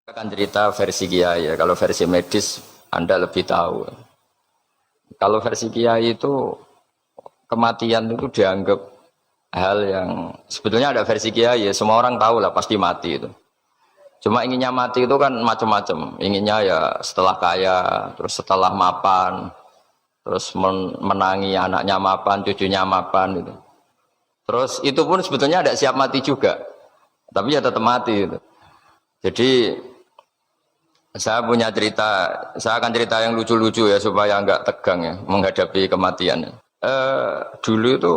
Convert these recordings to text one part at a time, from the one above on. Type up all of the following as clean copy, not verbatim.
Akan cerita versi Kiai ya. Kalau versi medis Anda lebih tahu. Kalau versi Kiai itu kematian itu dianggap hal yang sebetulnya ada versi Kiai ya. Semua orang tahu lah pasti mati itu. Cuma inginnya mati itu kan macam-macam. Inginnya ya setelah kaya, terus setelah mapan, terus menangi anaknya mapan, cucunya mapan itu. Terus itu pun sebetulnya ada siap mati juga. Tapi ya tetap mati itu. Jadi saya punya cerita, saya akan cerita yang lucu-lucu ya supaya nggak tegang ya menghadapi kematian. Dulu itu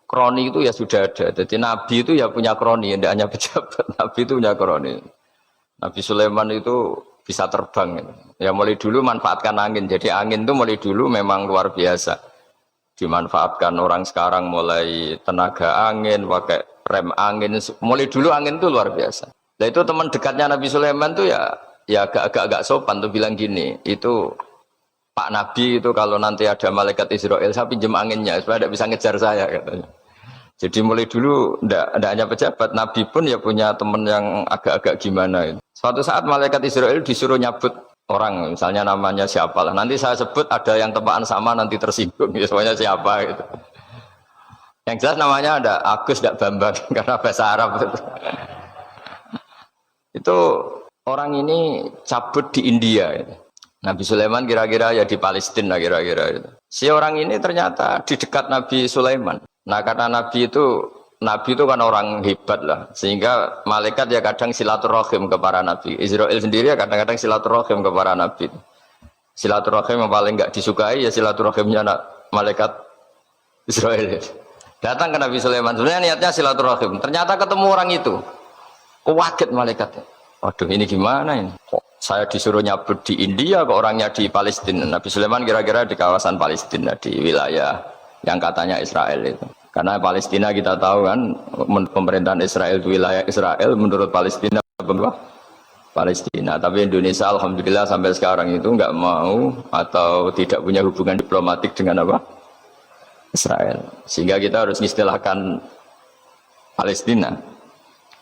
kroni itu ya sudah ada. Jadi Nabi itu ya punya kroni, tidak hanya pejabat. Nabi itu punya kroni. Nabi Sulaiman itu bisa terbang. Ya mulai dulu manfaatkan angin. Jadi angin itu mulai dulu memang luar biasa. Dimanfaatkan orang sekarang mulai tenaga angin, pakai rem angin. Mulai dulu angin itu luar biasa. Nah itu teman dekatnya Nabi Sulaiman itu ya agak sopan tuh bilang gini, itu Pak Nabi itu kalau nanti ada malaikat Israel saya pinjam anginnya supaya tidak bisa ngejar saya katanya. Jadi mulai dulu ndak hanya pejabat, Nabi pun ya punya teman yang agak-agak gimana itu. Suatu saat malaikat Israel disuruh nyabut orang, misalnya namanya siapa lah. Nanti saya sebut ada yang tempaan sama nanti tersinggung, ya semuanya siapa gitu. Yang jelas namanya ada Agus dan Bambang karena bahasa Arab itu. Itu orang ini cabut di India. Gitu. Nabi Sulaiman kira-kira ya di Palestina kira-kira itu. Si orang ini ternyata di dekat Nabi Sulaiman. Nah karena Nabi itu kan orang hebat lah. Sehingga malaikat ya kadang silaturahim ke para Nabi. Israel sendiri ya kadang-kadang silaturahim ke para Nabi. Silaturahim yang paling enggak disukai ya silaturahimnya malaikat Israel. Datang ke Nabi Sulaiman. Sebenarnya niatnya silaturahim. Ternyata ketemu orang itu. Kaget malaikatnya. Waduh ini gimana ini? Kok saya disuruh nyabut di India kok orangnya di Palestina? Nabi Sulaiman kira-kira di kawasan Palestina di wilayah yang katanya Israel itu. Karena Palestina kita tahu kan pemerintahan Israel itu wilayah Israel menurut Palestina apa? Palestina. Tapi Indonesia alhamdulillah sampai sekarang itu nggak mau atau tidak punya hubungan diplomatik dengan apa? Israel. Sehingga kita harus mengistilahkan Palestina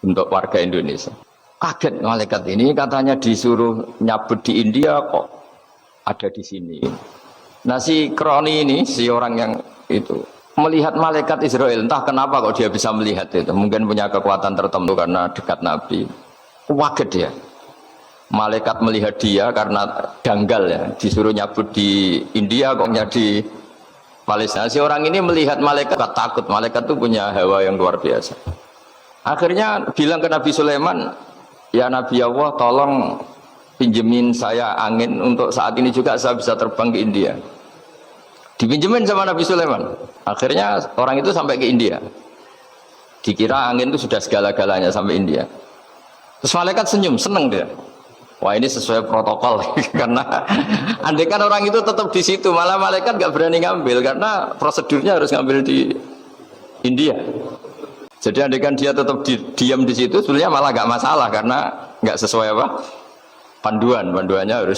untuk warga Indonesia. Kaget malaikat ini katanya disuruh nyabut di India kok ada di sini. Nah si kroni ini, si orang yang itu melihat malaikat Israel, entah kenapa kok dia bisa melihat itu. Mungkin punya kekuatan tertentu karena dekat Nabi. Kaget dia. Malaikat melihat dia karena danggal ya, disuruh nyabut di India kok di Palestina. Si orang ini melihat malaikat takut. Malaikat itu punya hawa yang luar biasa. Akhirnya bilang ke Nabi Sulaiman, ya Nabi Allah tolong pinjemin saya angin untuk saat ini juga saya bisa terbang ke India. Dipinjemin sama Nabi Sulaiman. Akhirnya orang itu sampai ke India. Dikira angin itu sudah segala-galanya sampai India. Terus malaikat senyum, seneng dia. Wah ini sesuai protokol karena andai kan orang itu tetap di situ malah malaikat gak berani ngambil karena prosedurnya harus ngambil di India. Jadi andaikan dia tetap diam di situ, sebenarnya malah nggak masalah karena nggak sesuai apa panduannya harus